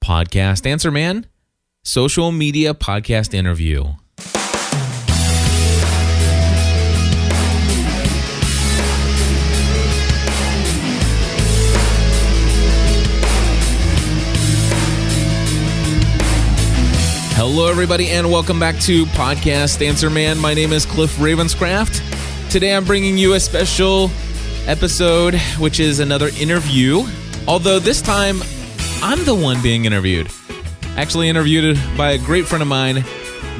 Podcast Answer Man, social media podcast interview. Hello, everybody, and welcome back to Podcast Answer Man. My name is Cliff Ravenscraft. Today, I'm bringing you a special episode, which is another interview. Although this time, I'm the one being interviewed. Actually interviewed by a great friend of mine,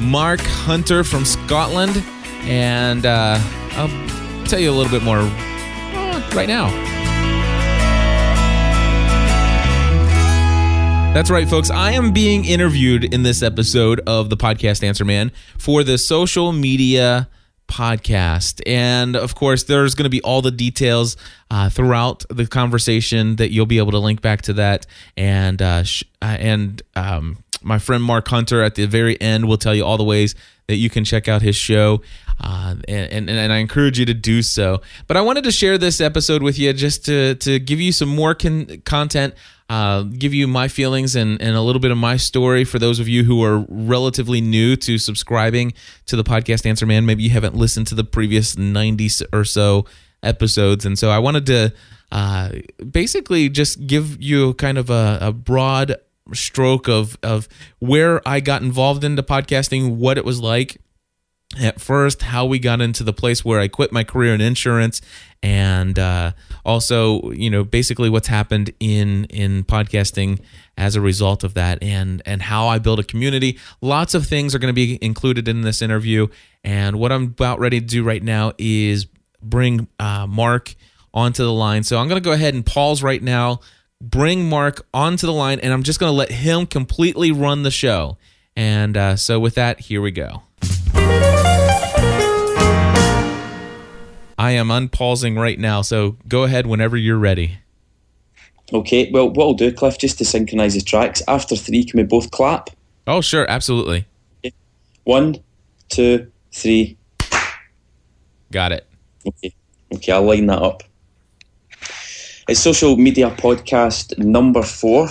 Mark Hunter from Scotland. And I'll tell you a little bit more right now. That's right, folks. I am being interviewed in this episode of the Podcast Answer Man for the social media podcast. And of course, there's going to be all the details throughout the conversation that you'll be able to link back to that. And my friend Mark Hunter at the very end will tell you all the ways that you can check out his show. And I encourage you to do so. But I wanted to share this episode with you just to give you some more content, give you my feelings and a little bit of my story for those of you who are relatively new to subscribing to the Podcast Answer Man. Maybe you haven't listened to the previous 90 or so episodes. And so I wanted to basically just give you kind of a broad stroke of where I got involved into podcasting, what it was like at first, how we got into the place where I quit my career in insurance, and also, basically what's happened in podcasting as a result of that, and how I build a community. Lots of things are going to be included in this interview, and what I'm about ready to do right now is bring Mark onto the line. So I'm going to go ahead and pause right now, bring Mark onto the line, and I'm just going to let him completely run the show. And so with that, here we go. I am unpausing right now, so go ahead whenever you're ready. Okay, well, what I'll do, Cliff, just to synchronise the tracks, after 3, can we both clap? Oh, sure, absolutely. Okay. 1, 2, 3. Got it. Okay, I'll line that up. It's social media podcast number 4.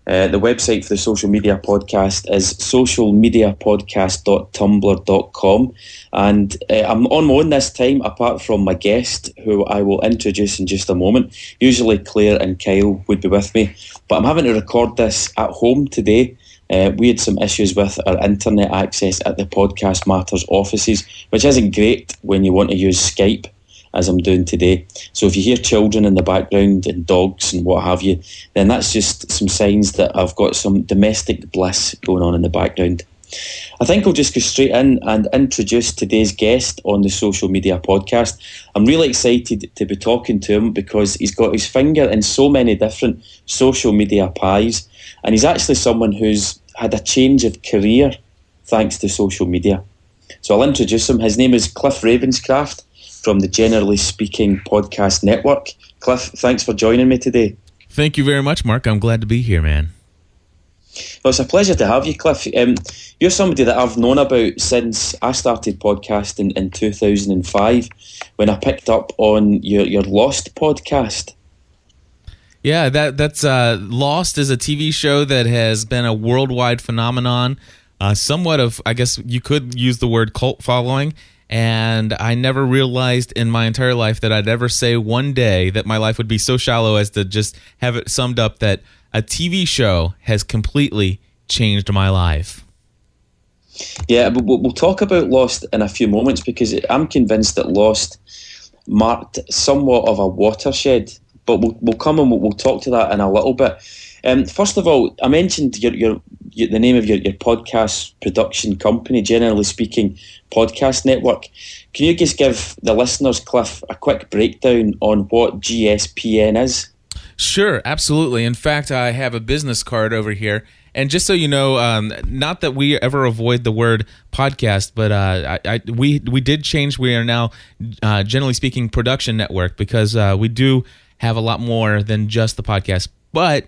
The website for the social media podcast is socialmediapodcast.tumblr.com, and I'm on my own this time, apart from my guest, who I will introduce in just a moment. Usually Claire and Kyle would be with me, but I'm having to record this at home today. We had some issues with our internet access at the Podcast Matters offices, which isn't great when you want to use Skype, as I'm doing today. So if you hear children in the background and dogs and what have you, then that's just some signs that I've got some domestic bliss going on in the background. I think I'll just go straight in and introduce today's guest on the social media podcast. I'm really excited to be talking to him because he's got his finger in so many different social media pies, and he's actually someone who's had a change of career thanks to social media. So I'll introduce him. His name is Cliff Ravenscraft from the Generally Speaking Podcast Network. Cliff, thanks for joining me today. Thank you very much, Mark. I'm glad to be here, man. Well, it's a pleasure to have you, Cliff. You're somebody that I've known about since I started podcasting in 2005, when I picked up on your Lost podcast. Yeah, that's Lost is a TV show that has been a worldwide phenomenon, somewhat of, I guess you could use the word cult following. And I never realized in my entire life that I'd ever say one day that my life would be so shallow as to just have it summed up that a TV show has completely changed my life. Yeah, we'll talk about Lost in a few moments, because I'm convinced that Lost marked somewhat of a watershed. But we'll come and we'll talk to that in a little bit. First of all, I mentioned the name of your podcast production company, Generally Speaking Podcast Network. Can you just give the listeners, Cliff, a quick breakdown on what GSPN is? Sure, absolutely. In fact, I have a business card over here. And just so you know, not that we ever avoid the word podcast, but we did change. We are now, Generally Speaking, Production Network, because we do have a lot more than just the podcast. But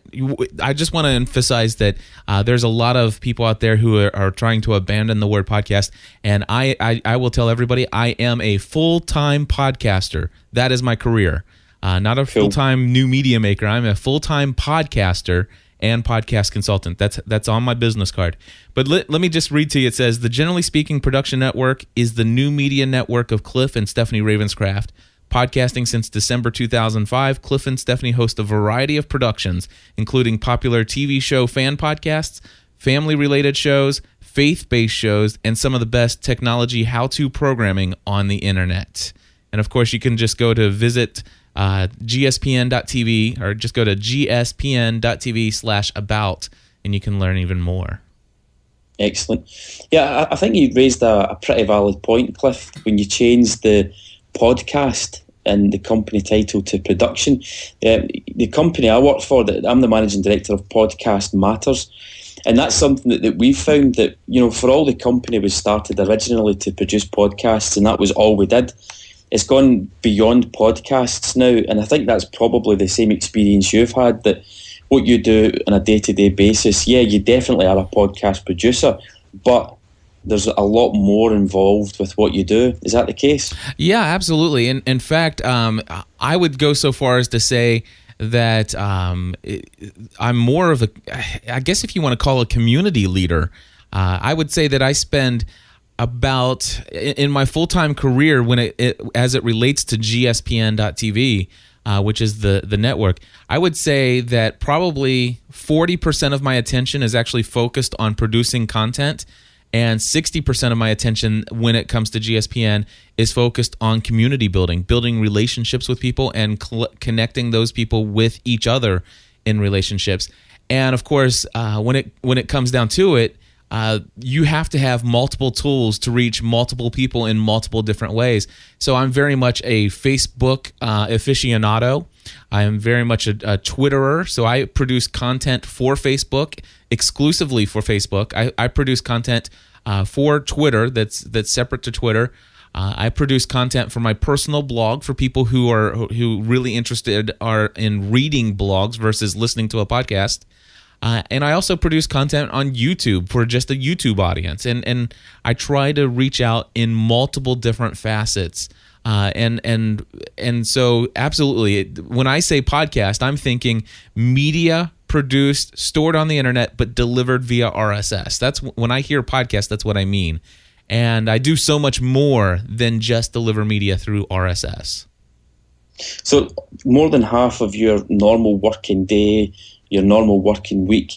I just want to emphasize that there's a lot of people out there who are trying to abandon the word podcast. And I will tell everybody I am a full-time podcaster. That is my career. Not a full-time new media maker. I'm a full-time podcaster. and podcast consultant. That's on my business card. But let me just read to you. It says, the Generally Speaking Production Network is the new media network of Cliff and Stephanie Ravenscraft. Podcasting since December 2005, Cliff and Stephanie host a variety of productions, including popular TV show fan podcasts, family-related shows, faith-based shows, and some of the best technology how-to programming on the internet. And of course, you can just go to visit gspn.tv or just go to gspn.tv/about, and you can learn even more. Excellent. Yeah, I think you raised a pretty valid point, Cliff, when you changed the podcast and the company title to production. The company I work for, I'm the managing director of Podcast Matters, and that's something that we've found that, for all the company was started originally to produce podcasts, and that was all we did. It's gone beyond podcasts now, and I think that's probably the same experience you've had, that what you do on a day-to-day basis, yeah, you definitely are a podcast producer, but there's a lot more involved with what you do. Is that the case? Yeah, absolutely. In fact, I would go so far as to say that I'm more of I guess if you want to call a community leader, I would say that I spend about, in my full-time career, when as it relates to gspn.tv, which is the network, I would say that probably 40% of my attention is actually focused on producing content, and 60% of my attention when it comes to GSPN is focused on community building relationships with people, and connecting those people with each other in relationships. And of course, when it comes down to it, you have to have multiple tools to reach multiple people in multiple different ways. So I'm very much a Facebook aficionado. I am very much a Twitterer. So I produce content for Facebook, exclusively for Facebook. I produce content for Twitter that's separate to Twitter. I produce content for my personal blog for people who really interested are in reading blogs versus listening to a podcast. And I also produce content on YouTube for just a YouTube audience. And I try to reach out in multiple different facets. And so absolutely, when I say podcast, I'm thinking media produced, stored on the internet, but delivered via RSS. That's when I hear podcast, that's what I mean. And I do so much more than just deliver media through RSS. So more than half of your normal working day, your normal working week,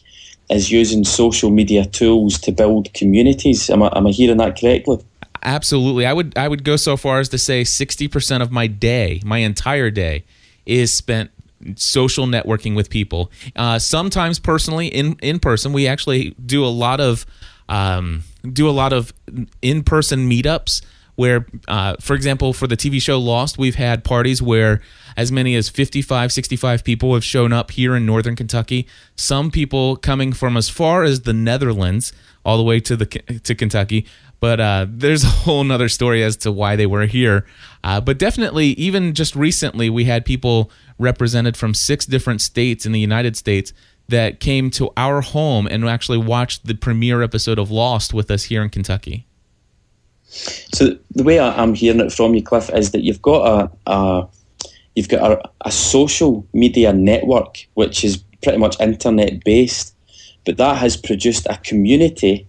is using social media tools to build communities. Am I hearing that correctly? Absolutely. I would go so far as to say 60% of my day, my entire day, is spent social networking with people. Sometimes personally, in person. We actually do a lot of in-person meetups where, for example, for the TV show Lost, we've had parties where as many as 55, 65 people have shown up here in northern Kentucky. Some people coming from as far as the Netherlands all the way to Kentucky. But there's a whole nother story as to why they were here. But definitely, even just recently, we had people represented from 6 different states in the United States that came to our home and actually watched the premiere episode of Lost with us here in Kentucky. So the way I'm hearing it from you, Cliff, is that you've got a social media network which is pretty much internet based, but that has produced a community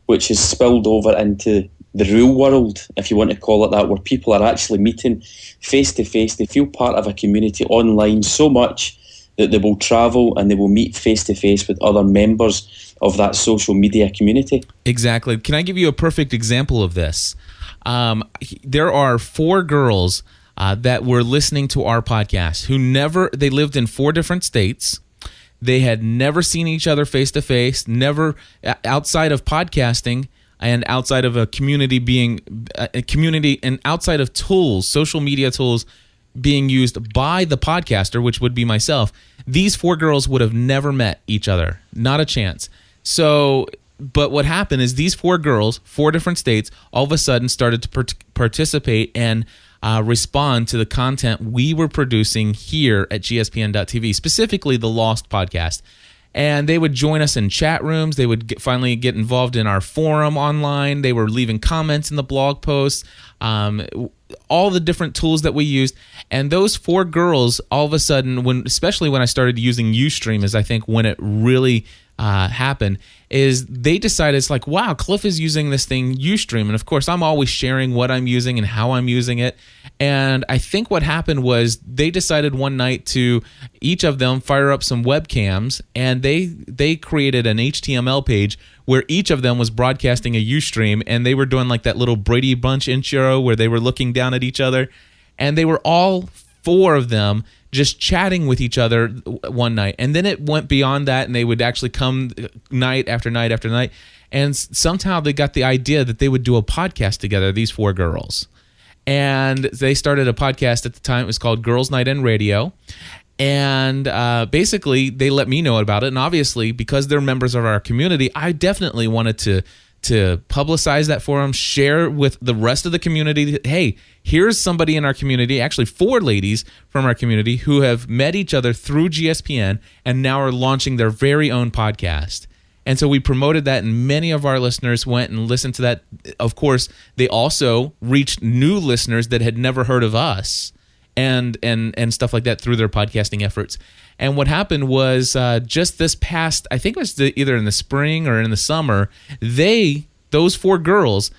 which has spilled over into the real world, if you want to call it that, where people are actually meeting face to face. They feel part of a community online so much that they will travel and they will meet face to face with other members of that social media community. Exactly. Can I give you a perfect example of this? There are 4 girls that were listening to our podcast they lived in 4 different states. They had never seen each other face to face, never outside of podcasting and outside of a community and outside of tools, social media tools being used by the podcaster, which would be myself. These 4 girls would have never met each other, not a chance. So, but what happened is these 4 girls, 4 different states, all of a sudden started to participate and respond to the content we were producing here at gspn.tv, specifically the Lost podcast. And they would join us in chat rooms. They would finally get involved in our forum online. They were leaving comments in the blog posts, all the different tools that we used. And those 4 girls, all of a sudden, especially when I started using Ustream, is I think when it really happened, is they decided, it's like, wow, Cliff is using this thing, Ustream. And of course, I'm always sharing what I'm using and how I'm using it. And I think what happened was they decided one night to each of them fire up some webcams, and they created an HTML page where each of them was broadcasting a Ustream, and they were doing like that little Brady Bunch intro where they were looking down at each other. And they were all 4 of them just chatting with each other one night. And then it went beyond that, and they would actually come night after night after night. And somehow they got the idea that they would do a podcast together, these 4 girls. And they started a podcast at the time. It was called Girls Night in Radio. And basically, they let me know about it. And obviously, because they're members of our community, I definitely wanted to publicize that forum, share with the rest of the community that, hey, here's somebody in our community, actually 4 ladies from our community who have met each other through GSPN and now are launching their very own podcast. And so we promoted that, and many of our listeners went and listened to that. Of course, they also reached new listeners that had never heard of us and stuff like that through their podcasting efforts. And what happened was just this past, I think it was either in the spring or in the summer, those 4 girls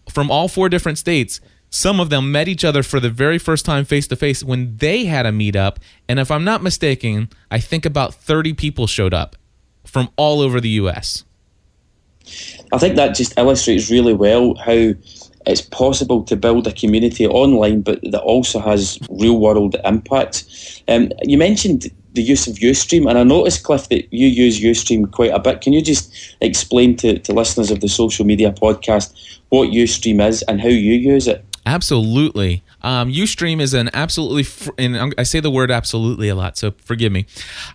from all 4 different states, some of them met each other for the very first time face-to-face when they had a meetup. And if I'm not mistaken, I think about 30 people showed up from all over the U.S. I think that just illustrates really well how it's possible to build a community online, but that also has real-world impact. You mentioned the use of Ustream, and I noticed, Cliff, that you use Ustream quite a bit. Can you just explain to listeners of the Social Media Podcast what Ustream is and how you use it? Absolutely. Ustream is an absolutely, and I say the word absolutely a lot, so forgive me,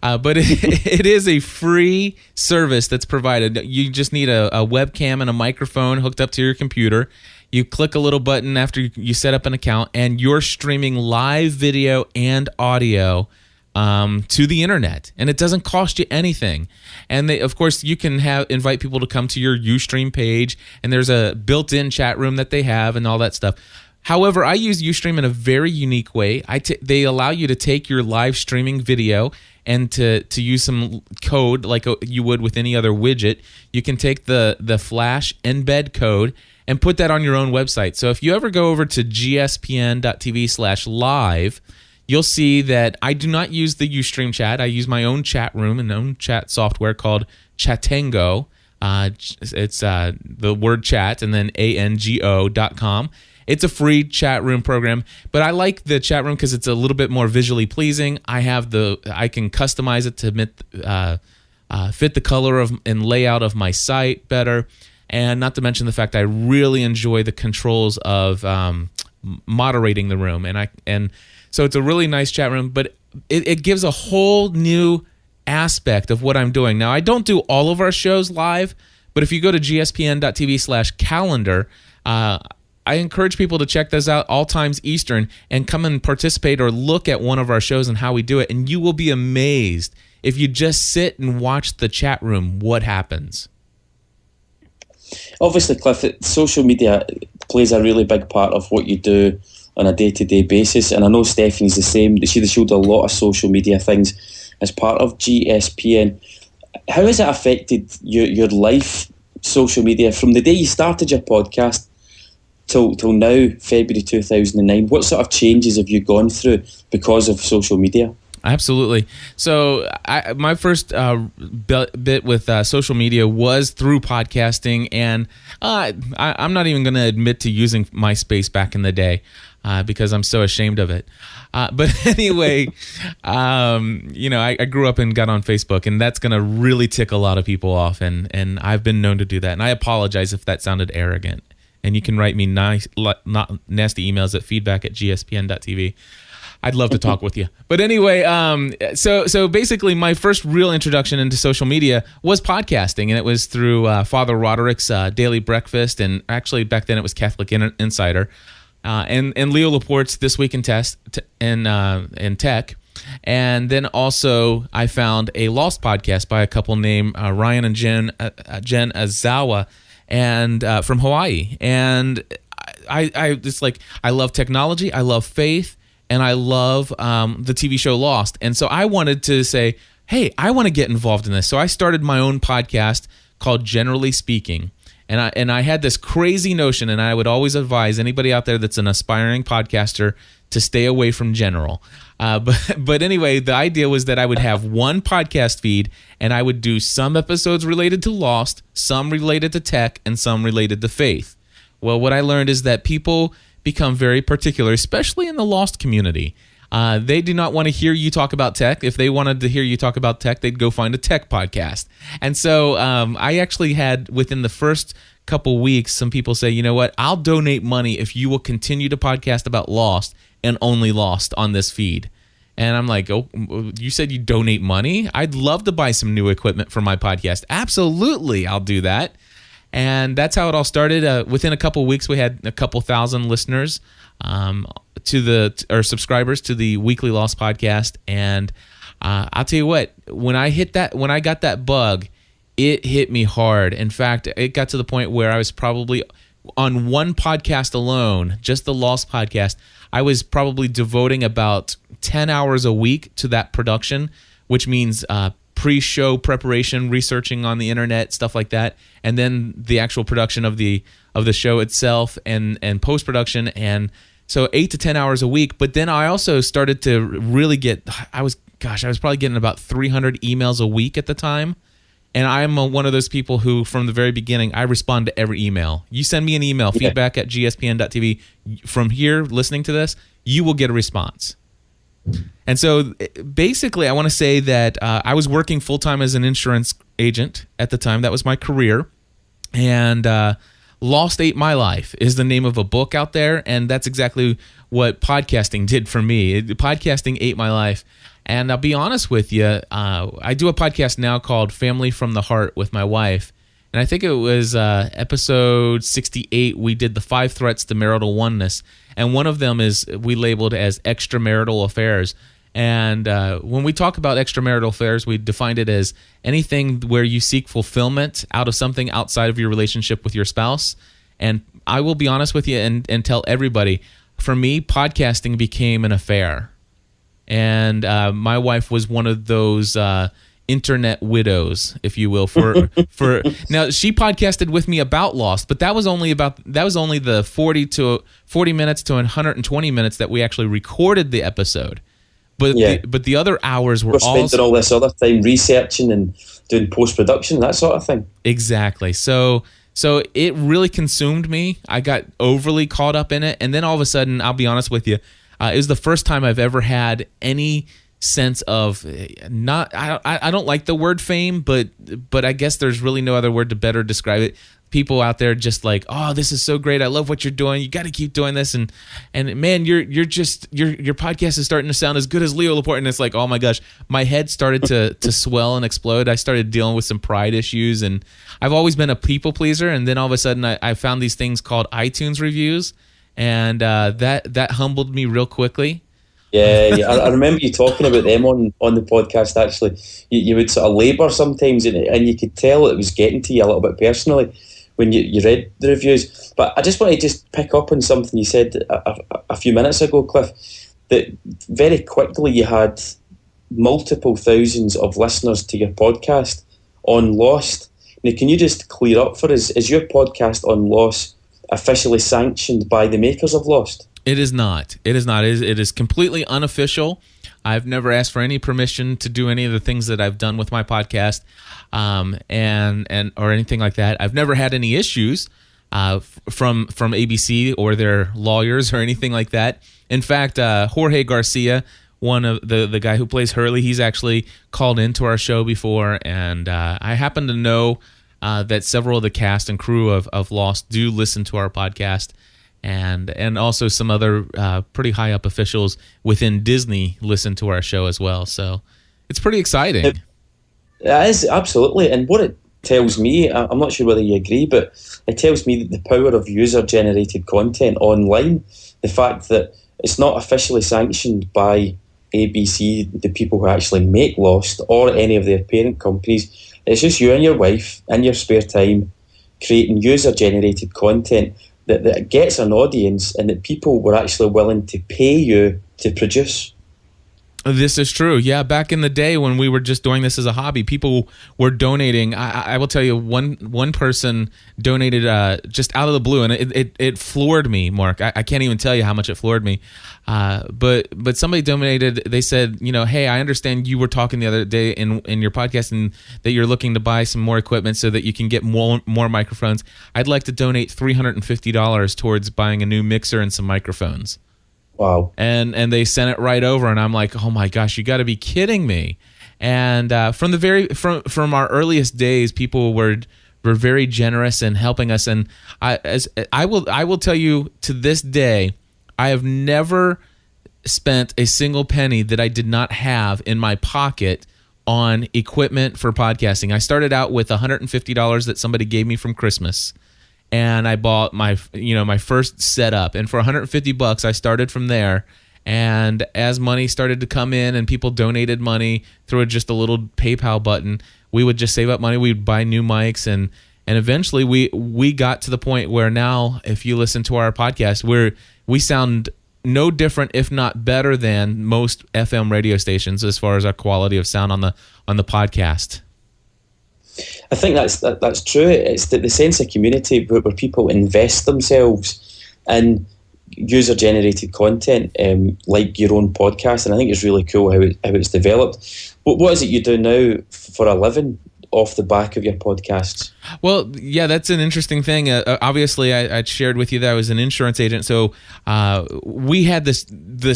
but it is a free service that's provided. You just need a webcam and a microphone hooked up to your computer. You click a little button after you set up an account, and you're streaming live video and audio to the internet, and it doesn't cost you anything. And of course, you can invite people to come to your Ustream page, and there's a built-in chat room that they have and all that stuff. However, I use Ustream in a very unique way. They allow you to take your live streaming video and to use some code like you would with any other widget. You can take the Flash embed code and put that on your own website. So if you ever go over to gspn.tv/live, you'll see that I do not use the Ustream chat. I use my own chat room and own chat software called Chatango. It's the word chat and then ANGO.com. It's a free chat room program, but I like the chat room because it's a little bit more visually pleasing. I can customize it to fit the color and layout of my site better, and not to mention the fact I really enjoy the controls of moderating the room, and so it's a really nice chat room. But it gives a whole new aspect of what I'm doing now. I don't do all of our shows live, but if you go to gspn.tv/calendar. I encourage people to check those out all times Eastern and come and participate or look at one of our shows and how we do it. And you will be amazed if you just sit and watch the chat room, what happens. Obviously, Cliff, social media plays a really big part of what you do on a day-to-day basis. And I know Stephanie's the same. She'll do a lot of social media things as part of GSPN. How has it affected your life, social media, from the day you started your podcast till now, February 2009? What sort of changes have you gone through because of social media? Absolutely. So my first bit with social media was through podcasting, and I'm not even going to admit to using MySpace back in the day because I'm so ashamed of it. But anyway, I grew up and got on Facebook, and that's going to really tick a lot of people off, and I've been known to do that. And I apologize if that sounded arrogant. And you can write me nasty emails at feedback@gspn.tv. I'd love to talk with you. But anyway, so basically my first real introduction into social media was podcasting, and it was through Father Roderick's Daily Breakfast, and actually back then it was Catholic Insider, and Leo Laporte's This Week in Tech. And then also I found a Lost podcast by a couple named Ryan and Jen Azawa, and from Hawaii. And I just like, I love technology, I love faith, and I love the TV show Lost. And so I wanted to say, hey, I want to get involved in this. So I started my own podcast called Generally Speaking. And I had this crazy notion, and I would always advise anybody out there that's an aspiring podcaster to stay away from general. But anyway, the idea was that I would have one podcast feed, and I would do some episodes related to Lost, some related to tech, and some related to faith. Well, what I learned is that people become very particular, especially in the Lost community. They do not want to hear you talk about tech. If they wanted to hear you talk about tech, they'd go find a tech podcast. And so I actually had, within the first couple weeks, some people say, you know what, I'll donate money if you will continue to podcast about Lost and only Lost on this feed. And I'm like, oh, you said you donate money? I'd love to buy some new equipment for my podcast. Absolutely, I'll do that. And that's how it all started. Within a couple weeks, we had a couple thousand listeners or subscribers to the Weekly Lost podcast. And I'll tell you what, when I got that bug, it hit me hard. In fact, it got to the point where I was probably on one podcast alone, just the Lost podcast, I was probably devoting about 10 hours a week to that production, which means pre-show preparation, researching on the internet, stuff like that, and then the actual production of the show itself and post-production. And so 8 to 10 hours a week. But then I also started to really I was probably getting about 300 emails a week at the time. And I'm one of those people who, from the very beginning, I respond to every email. You send me an email, feedback@gspn.tv. From here, listening to this, you will get a response. And so basically, I want to say that I was working full-time as an insurance agent at the time. That was my career. And Lost Ate My Life is the name of a book out there, and that's exactly what podcasting did for me. Podcasting ate my life. And I'll be honest with you, I do a podcast now called Family from the Heart with my wife. And I think it was episode 68, we did the 5 threats to marital oneness. And one of them is we labeled as extramarital affairs. And when we talk about extramarital affairs, we defined it as anything where you seek fulfillment out of something outside of your relationship with your spouse. And I will be honest with you and tell everybody, for me, podcasting became an affair. And my wife was one of those internet widows, if you will. For now, she podcasted with me about Lost, but that was only the 40 minutes to 120 minutes that we actually recorded the episode. But the other hours were all spending all this other time researching and doing post-production, that sort of thing. Exactly. So it really consumed me. I got overly caught up in it, and then all of a sudden, I'll be honest with you, it was the first time I've ever had any sense of I don't like the word fame, but I guess there's really no other word to better describe it. People out there just like, oh, this is so great. I love what you're doing. You got to keep doing this. And man, your podcast is starting to sound as good as Leo Laporte. And it's like, oh my gosh, my head started to swell and explode. I started dealing with some pride issues, and I've always been a people pleaser. And then all of a sudden I found these things called iTunes reviews. And that humbled me real quickly. Yeah, I remember you talking about them on the podcast, actually. You would sort of labour sometimes, and you could tell it was getting to you a little bit personally when you read the reviews. But I just want to just pick up on something you said a few minutes ago, Cliff, that very quickly you had multiple thousands of listeners to your podcast on Lost. Now, can you just clear up for us, is your podcast on Lost officially sanctioned by the makers of Lost? It is not. It is completely unofficial. I've never asked for any permission to do any of the things that I've done with my podcast, and or anything like that. I've never had any issues from ABC or their lawyers or anything like that. In fact, Jorge Garcia, one of the guy who plays Hurley, he's actually called into our show before, and I happen to know that several of the cast and crew of Lost do listen to our podcast, and also some other pretty high up officials within Disney listen to our show as well. So it's pretty exciting. It is, absolutely. And what it tells me, I'm not sure whether you agree, but it tells me that the power of user-generated content online, the fact that it's not officially sanctioned by ABC, the people who actually make Lost, or any of their parent companies. It's just you and your wife in your spare time creating user-generated content that gets an audience and that people were actually willing to pay you to produce. This is true. Yeah, back in the day when we were just doing this as a hobby, people were donating. I will tell you, one person donated just out of the blue, and it floored me, Mark. I can't even tell you how much it floored me. But somebody donated. They said, hey, I understand you were talking the other day in your podcast and that you're looking to buy some more equipment so that you can get more microphones. I'd like to donate $350 towards buying a new mixer and some microphones. Wow. And they sent it right over, and I'm like, oh my gosh, you got to be kidding me. And from our earliest days, people were very generous in helping us. And I will tell you, to this day, I have never spent a single penny that I did not have in my pocket on equipment for podcasting. I started out with $150 that somebody gave me from Christmas. And I bought my first setup, and for $150, I started from there. And as money started to come in, and people donated money through just a little PayPal button, we would just save up money. We'd buy new mics, and eventually we got to the point where now, if you listen to our podcast, we sound no different, if not better than most FM radio stations as far as our quality of sound on the podcast. I think that's true. It's the sense of community where people invest themselves in user-generated content, like your own podcast, and I think it's really cool how it's developed. But what is it you do now for a living off the back of your podcasts? Well, yeah, that's an interesting thing. Obviously, I shared with you that I was an insurance agent, so we had this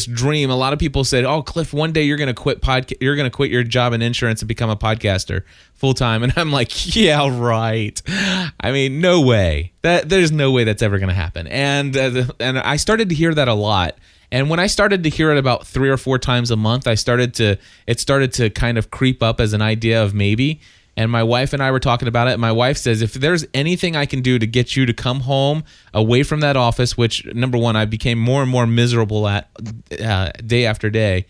dream. A lot of people said, "Oh, Cliff, one day you're going to quit your job in insurance and become a podcaster full time." And I'm like, "Yeah, right." I mean, no way. There's no way that's ever going to happen. And I started to hear that a lot. And when I started to hear it about 3 or 4 times a month, it started to kind of creep up as an idea of maybe. And my wife and I were talking about it. And my wife says, if there's anything I can do to get you to come home away from that office, which, number one, I became more and more miserable at day after day,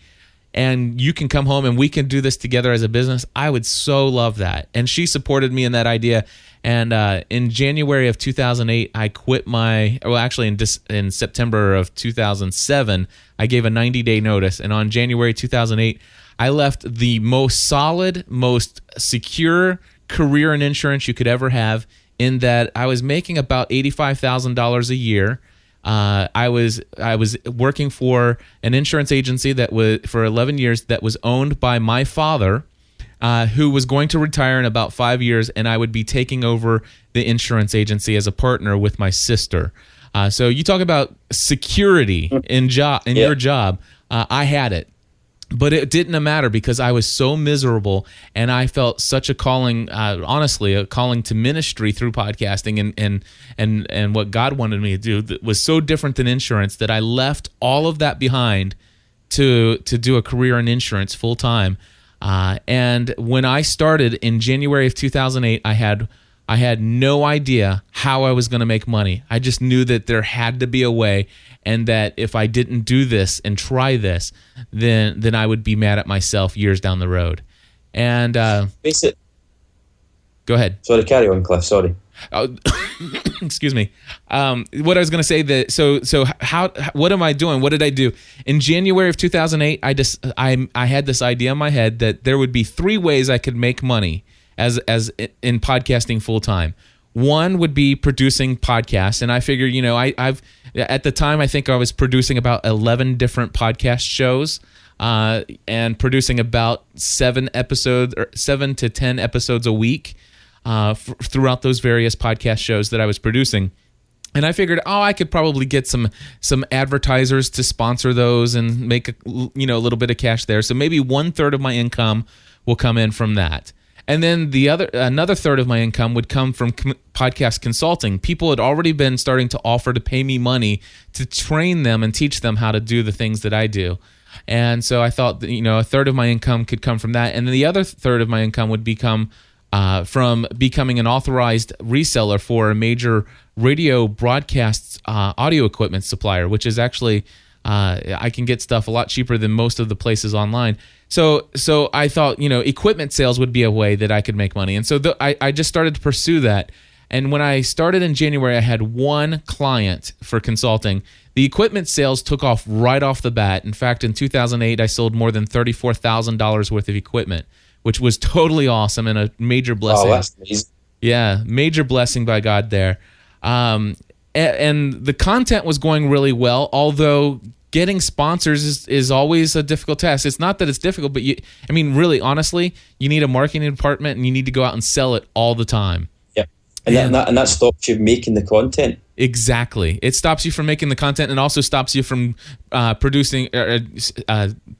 and you can come home and we can do this together as a business, I would so love that. And she supported me in that idea. And in January of 2008, I quit in September of 2007, I gave a 90-day notice. And on January 2008, I left the most solid, most secure career in insurance you could ever have, in that I was making about $85,000 a year. I was working for an insurance agency that was for 11 years that was owned by my father, who was going to retire in about 5 years, and I would be taking over the insurance agency as a partner with my sister. So you talk about security in your job. I had it. But it didn't matter because I was so miserable, and I felt such a calling, honestly, a calling to ministry through podcasting and what God wanted me to do that was so different than insurance that I left all of that behind to do a career in insurance full time. And when I started in January of 2008, I had no idea how I was going to make money. I just knew that there had to be a way, and that if I didn't do this and try this, then I would be mad at myself years down the road. And go ahead. Sorry, carry on, Cliff. Sorry. Excuse me. What I was going to say what am I doing? What did I do? In January of 2008, I had this idea in my head that there would be 3 ways I could make money as in podcasting full time. One would be producing podcasts, and I figured, I've at the time I think I was producing about 11 different podcast shows, and producing about 7 to 10 episodes a week throughout those various podcast shows that I was producing. And I figured, I could probably get some advertisers to sponsor those and make a little bit of cash there. So maybe 1/3 of my income will come in from that. And then another third of my income would come from podcast consulting. People had already been starting to offer to pay me money to train them and teach them how to do the things that I do. And so I thought that, 1/3 of my income could come from that. And then the other 1/3 of my income would become from becoming an authorized reseller for a major radio broadcast audio equipment supplier, which is actually I can get stuff a lot cheaper than most of the places online. So I thought, equipment sales would be a way that I could make money. And so I just started to pursue that. And when I started in January, I had one client for consulting. The equipment sales took off right off the bat. In fact, in 2008, I sold more than $34,000 worth of equipment, which was totally awesome and a major blessing. Oh, that's amazing. Yeah, major blessing by God there. And the content was going really well, although getting sponsors is always a difficult task. It's not that it's difficult, but really, honestly, you need a marketing department and you need to go out and sell it all the time. Yeah, and that stops you making the content. Exactly. It stops you from making the content and also stops you from producing,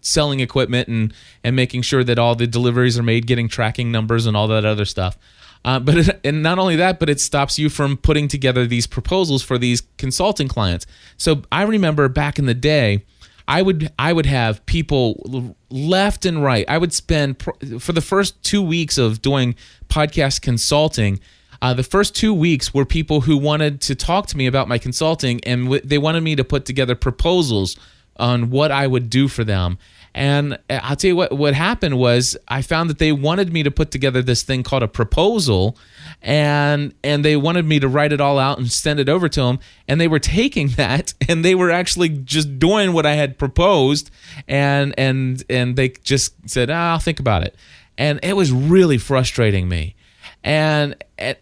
selling equipment and making sure that all the deliveries are made, getting tracking numbers and all that other stuff. And not only that, but it stops you from putting together these proposals for these consulting clients. So I remember back in the day, I would have people left and right. I would spend for the first 2 weeks of doing podcast consulting. The first 2 weeks were people who wanted to talk to me about my consulting, and they wanted me to put together proposals on what I would do for them. And I'll tell you what happened was I found that they wanted me to put together this thing called a proposal, and they wanted me to write it all out and send it over to them. And they were taking that and they were actually just doing what I had proposed, and they just said, I'll think about it. And it was really frustrating me. And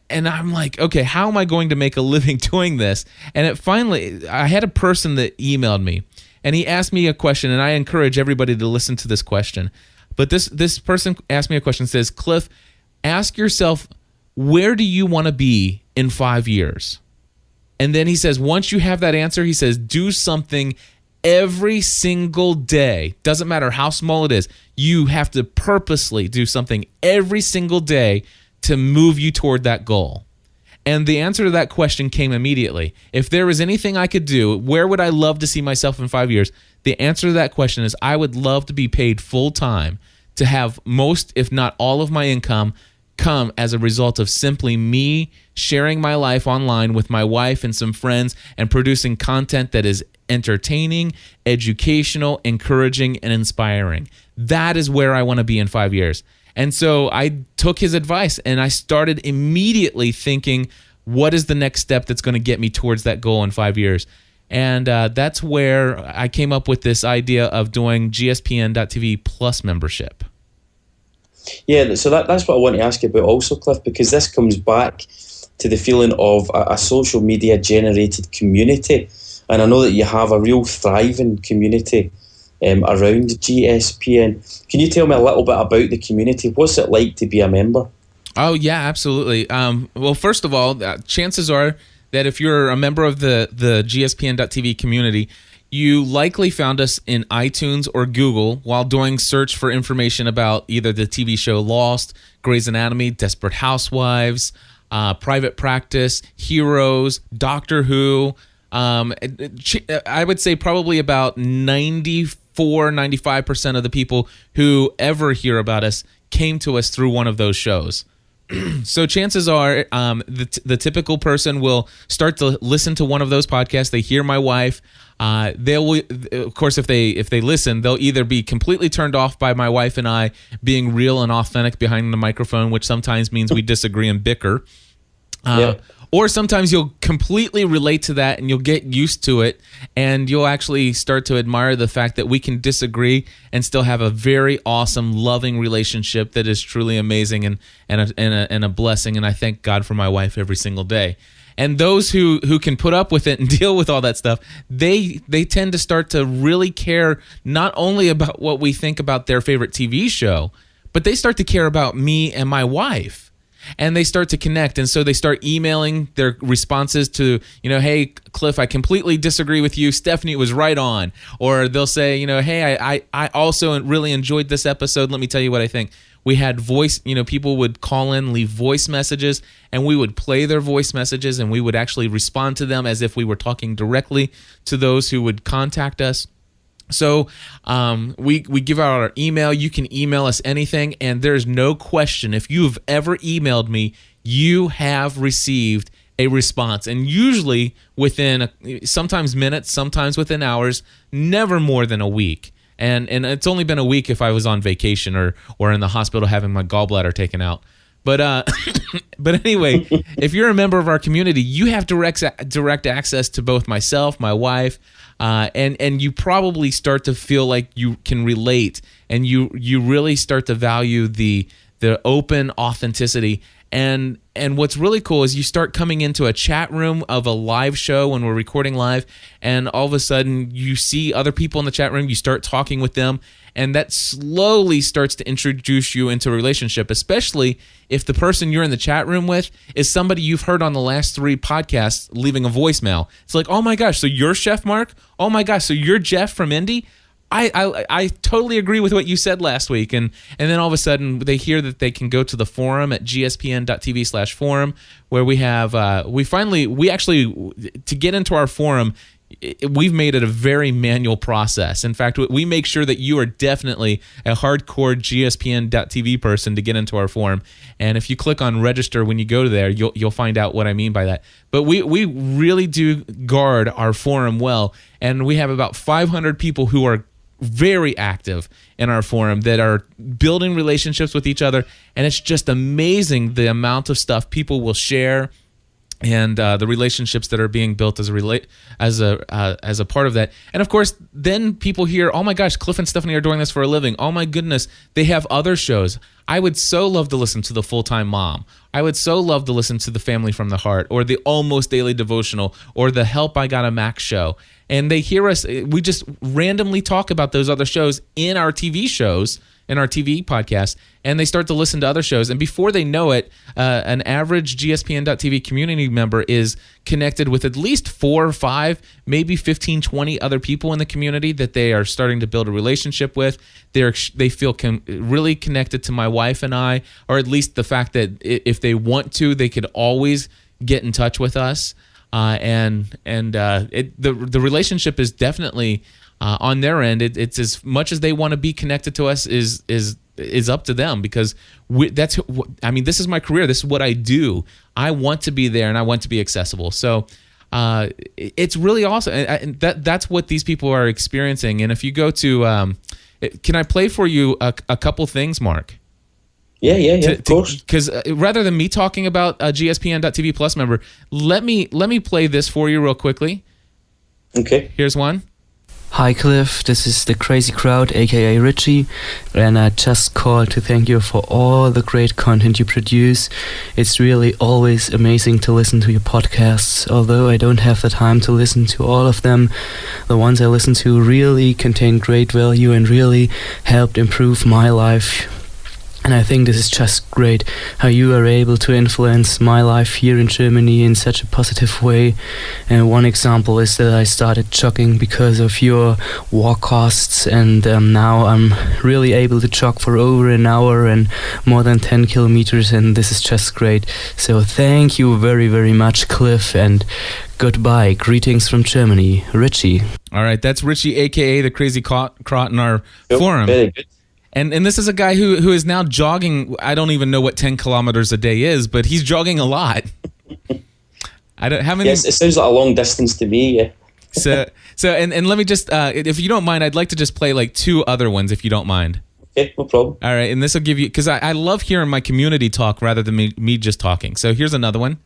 I'm like, okay, how am I going to make a living doing this? And I had a person that emailed me. And he asked me a question, and I encourage everybody to listen to this question. But this person asked me a question, says, Cliff, ask yourself, where do you want to be in 5 years? And then he says, once you have that answer, he says, do something every single day. Doesn't matter how small it is. You have to purposely do something every single day to move you toward that goal. And the answer to that question came immediately. If there was anything I could do, where would I love to see myself in 5 years? The answer to that question is I would love to be paid full time to have most, if not all of my income come as a result of simply me sharing my life online with my wife and some friends and producing content that is entertaining, educational, encouraging, and inspiring. That is where I want to be in 5 years. And so I took his advice and I started immediately thinking, what is the next step that's going to get me towards that goal in 5 years? And that's where I came up with this idea of doing GSPN.TV Plus membership. Yeah, so that's what I want to ask you about also, Cliff, because this comes back to the feeling of a social media generated community. And I know that you have a real thriving community around GSPN. Can you tell me a little bit about the community? What's it like to be a member? Oh, yeah, absolutely. Well, first of all, chances are that if you're a member of the GSPN.TV community, you likely found us in iTunes or Google while doing search for information about either the TV show Lost, Grey's Anatomy, Desperate Housewives, Private Practice, Heroes, Doctor Who. I would say probably about 95% of the people who ever hear about us came to us through one of those shows. So chances are the typical person will start to listen to one of those podcasts. They hear my wife. They will, of course, if they listen, they'll either be completely turned off by my wife and I being real and authentic behind the microphone, which sometimes means we disagree and bicker. Or sometimes you'll completely relate to that and you'll get used to it and you'll actually start to admire the fact that we can disagree and still have a very awesome, loving relationship that is truly amazing and a blessing. And I thank God for my wife every single day. And those who can put up with it and deal with all that stuff, they tend to start to really care not only about what we think about their favorite TV show, but they start to care about me and my wife. And they start to connect. And so they start emailing their responses to, hey, Cliff, I completely disagree with you. Stephanie was right on. Or they'll say, hey, I also really enjoyed this episode. Let me tell you what I think. We had voice, people would call in, leave voice messages, and we would play their voice messages, and we would actually respond to them as if we were talking directly to those who would contact us. So we give out our email. You can email us anything, and there's no question. If you've ever emailed me, you have received a response, and usually within sometimes minutes, sometimes within hours, never more than a week. And it's only been a week if I was on vacation or in the hospital having my gallbladder taken out. But but anyway, if you're a member of our community, you have direct access to both myself, my wife, and you probably start to feel like you can relate, and you really start to value the open authenticity. And what's really cool is you start coming into a chat room of a live show when we're recording live, and all of a sudden you see other people in the chat room, you start talking with them, and that slowly starts to introduce you into a relationship, especially if the person you're in the chat room with is somebody you've heard on the last 3 podcasts leaving a voicemail. It's like, oh my gosh, so you're Chef Mark? Oh my gosh, so you're Jeff from Indy? I totally agree with what you said last week, and then all of a sudden they hear that they can go to the forum at gspn.tv/forum, where we have we actually to get into our forum, we've made it a very manual process. In fact, we make sure that you are definitely a hardcore gspn.tv person to get into our forum, and if you click on register when you go there, you'll find out what I mean by that. But we really do guard our forum well, and we have about 500 people who are very active in our forum that are building relationships with each other, and it's just amazing the amount of stuff people will share and the relationships that are being built as a part of that. And of course, then people hear, oh my gosh, Cliff and Stephanie are doing this for a living. Oh my goodness, they have other shows. I would so love to listen to The Full-Time Mom. I would so love to listen to The Family from the Heart, or the Almost Daily Devotional, or the Help I Got a Mac show. And they hear us, we just randomly talk about those other shows in our TV shows, in our TV podcast, and they start to listen to other shows. And before they know it, an average GSPN.TV community member is connected with at least 4 or 5, maybe 15, 20 other people in the community that they are starting to build a relationship with. They feel really connected to my wife and I, or at least the fact that if they want to, they could always get in touch with us. The relationship is definitely on their end. It's as much as they want to be connected to us is up to them, because this is my career. This is what I do. I want to be there and I want to be accessible. So it's really awesome. And that's what these people are experiencing. And if you go to, can I play for you a couple things, Mark? Yeah, of course. Because rather than me talking about a GSPN.TV Plus member, let me play this for you real quickly. Okay. Here's one. Hi Cliff, this is the Crazy Crowd, aka Richie, and I just called to thank you for all the great content you produce. It's really always amazing to listen to your podcasts. Although I don't have the time to listen to all of them, the ones I listen to really contain great value and really helped improve my life. And I think this is just great, how you are able to influence my life here in Germany in such a positive way. And one example is that I started jogging because of your walkcasts, and now I'm really able to jog for over an hour and more than 10 kilometers, and this is just great. So thank you very, very much, Cliff, and goodbye. Greetings from Germany. Richie. All right, that's Richie, a.k.a. the Crazy Crot in our forum. Very good. And this is a guy who is now jogging. I don't even know what 10 kilometers a day is, but he's jogging a lot. I don't have any. Yes, it sounds like a long distance to me. Yeah. So and let me just, if you don't mind, I'd like to just play like 2 other ones, if you don't mind. Okay, no problem. All right, and this will give you, because I love hearing my community talk rather than me just talking. So here's another one.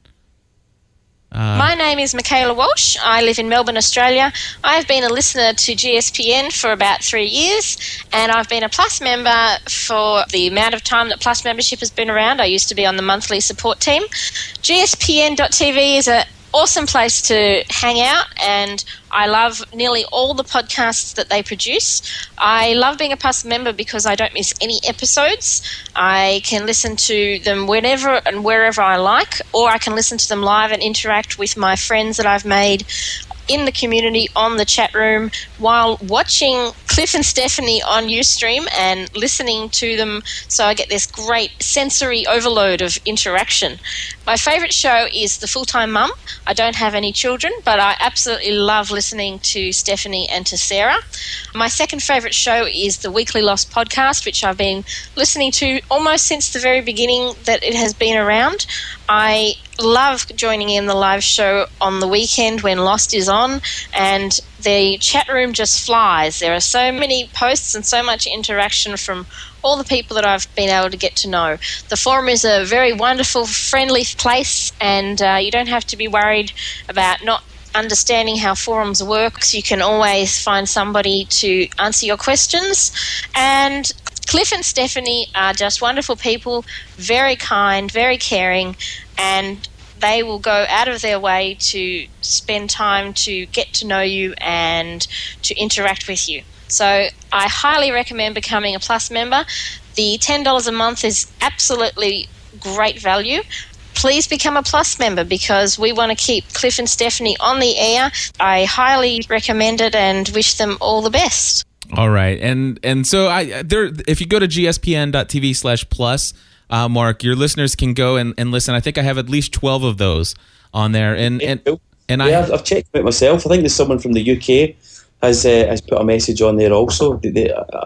My name is Michaela Walsh. I live in Melbourne, Australia. I've been a listener to GSPN for about 3 years, and I've been a Plus member for the amount of time that Plus membership has been around. I used to be on the monthly support team. GSPN.TV is an awesome place to hang out, and I love nearly all the podcasts that they produce. I love being a Plus member because I don't miss any episodes. I can listen to them whenever and wherever I like, or I can listen to them live and interact with my friends that I've made in the community on the chat room while watching Cliff and Stephanie on Ustream and listening to them, so I get this great sensory overload of interaction. My favourite show is The Full-Time Mum. I don't have any children, but I absolutely love listening to Stephanie and to Sarah. My second favourite show is the Weekly Lost podcast, which I've been listening to almost since the very beginning that it has been around. I love joining in the live show on the weekend when Lost is on, and the chat room just flies. There are so many posts and so much interaction from all the people that I've been able to get to know. The forum is a very wonderful, friendly place, and you don't have to be worried about not understanding how forums work. So you can always find somebody to answer your questions. And Cliff and Stephanie are just wonderful people, very kind, very caring, and they will go out of their way to spend time to get to know you and to interact with you. So I highly recommend becoming a Plus member. The $10 a month is absolutely great value. Please become a Plus member because we want to keep Cliff and Stephanie on the air. I highly recommend it and wish them all the best. All right. And so if you go to gspn.tv/plus, Mark, your listeners can go and listen. I think I have at least 12 of those on there. I've checked it myself. I think there's someone from the UK has put a message on there also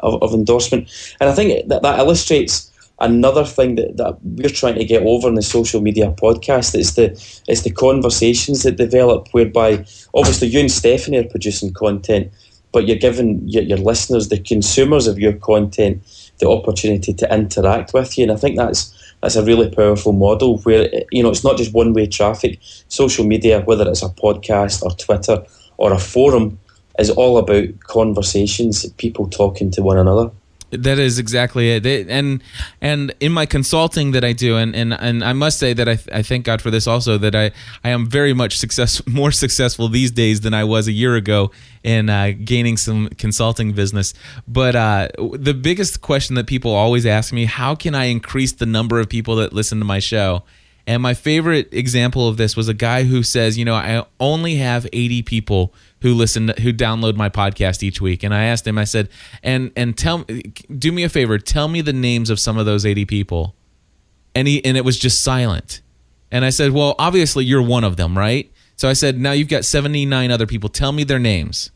of endorsement. And I think that illustrates another thing that we're trying to get over in the social media podcast. It's the conversations that develop, whereby obviously you and Stephanie are producing content, but you're giving your listeners, the consumers of your content, the opportunity to interact with you. And I think that's a really powerful model where, it's not just one-way traffic. Social media, whether it's a podcast or Twitter or a forum, is all about conversations, people talking to one another. That is exactly it. And in my consulting that I do, and I must say that I thank God for this also, that I am very much more successful these days than I was a year ago in gaining some consulting business. But the biggest question that people always ask me, how can I increase the number of people that listen to my show? And my favorite example of this was a guy who says, I only have 80 people who download my podcast each week. And I asked him, I said, and do me a favor, tell me the names of some of those 80 people. And it was just silent. And I said, well, obviously you're one of them, right? So I said, now you've got 79 other people. Tell me their names.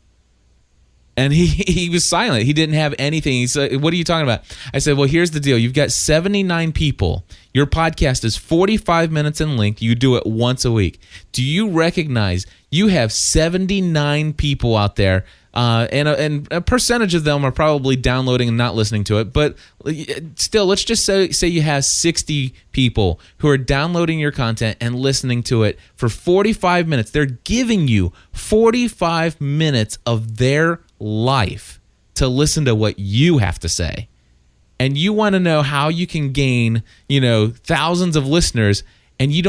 And he was silent. He didn't have anything. He said, what are you talking about? I said, well, here's the deal. You've got 79 people. Your podcast is 45 minutes in length. You do it once a week. Do you recognize you have 79 people out there, and a percentage of them are probably downloading and not listening to it, but still, let's just say you have 60 people who are downloading your content and listening to it for 45 minutes. They're giving you 45 minutes of their life to listen to what you have to say. And you want to know how you can gain, thousands of listeners, and you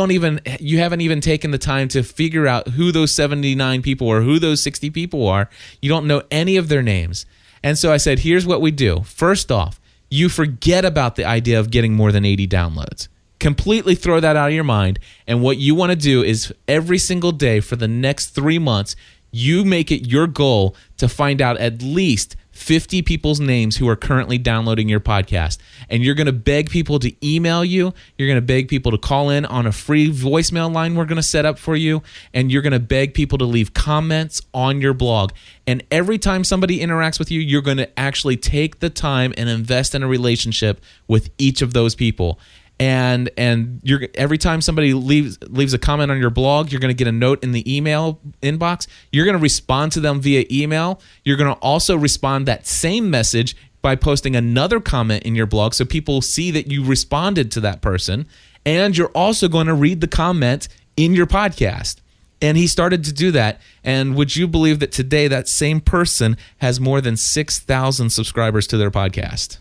haven't even taken the time to figure out who those 79 people or who those 60 people are. You don't know any of their names. And so I said, here's what we do. First off, you forget about the idea of getting more than 80 downloads. Completely throw that out of your mind. And what you want to do is every single day for the next 3 months, you make it your goal to find out at least 50 people's names who are currently downloading your podcast. And you're going to beg people to email you. You're going to beg people to call in on a free voicemail line we're going to set up for you. And you're going to beg people to leave comments on your blog. And every time somebody interacts with you, you're going to actually take the time and invest in a relationship with each of those people. And every time somebody leaves a comment on your blog, you're going to get a note in the email inbox. You're going to respond to them via email. You're going to also respond that same message by posting another comment in your blog so people see that you responded to that person. And you're also going to read the comment in your podcast. And he started to do that. And would you believe that today that same person has more than 6,000 subscribers to their podcast?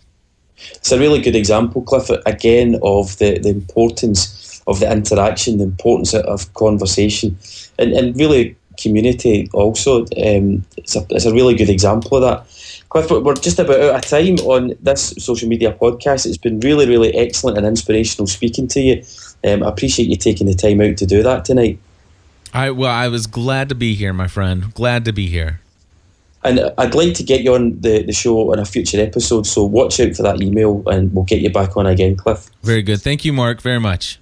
It's a really good example, Cliff, again, of the importance of the interaction, the importance of conversation, and really community also. It's a really good example of that. Cliff, we're just about out of time on this social media podcast. It's been really, really excellent and inspirational speaking to you. I appreciate you taking the time out to do that tonight. I was glad to be here, my friend. Glad to be here. And I'd like to get you on the show on a future episode, so watch out for that email and we'll get you back on again, Cliff. Very good. Thank you, Mark, very much.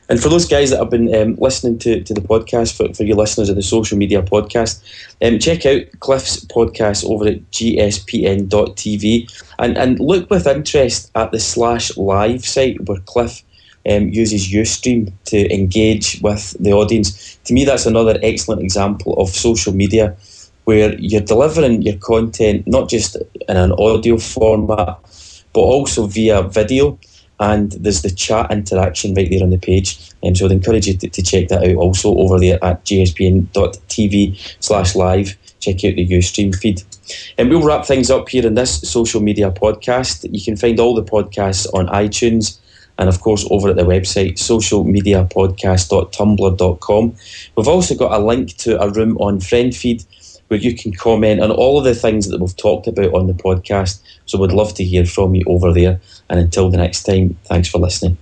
And for those guys that have been listening to the podcast, for you listeners of the social media podcast, check out Cliff's podcast over at gspn.tv and look with interest at the /live site where Cliff uses Ustream to engage with the audience. To me, that's another excellent example of social media where you're delivering your content not just in an audio format, but also via video. And there's the chat interaction right there on the page. So I'd encourage you to check that out also over there at gspn.tv/live. Check out the Ustream feed. And we'll wrap things up here in this social media podcast. You can find all the podcasts on iTunes and, of course, over at the website, socialmediapodcast.tumblr.com. We've also got a link to a room on FriendFeed where you can comment on all of the things that we've talked about on the podcast. So we'd love to hear from you over there. And until the next time, thanks for listening.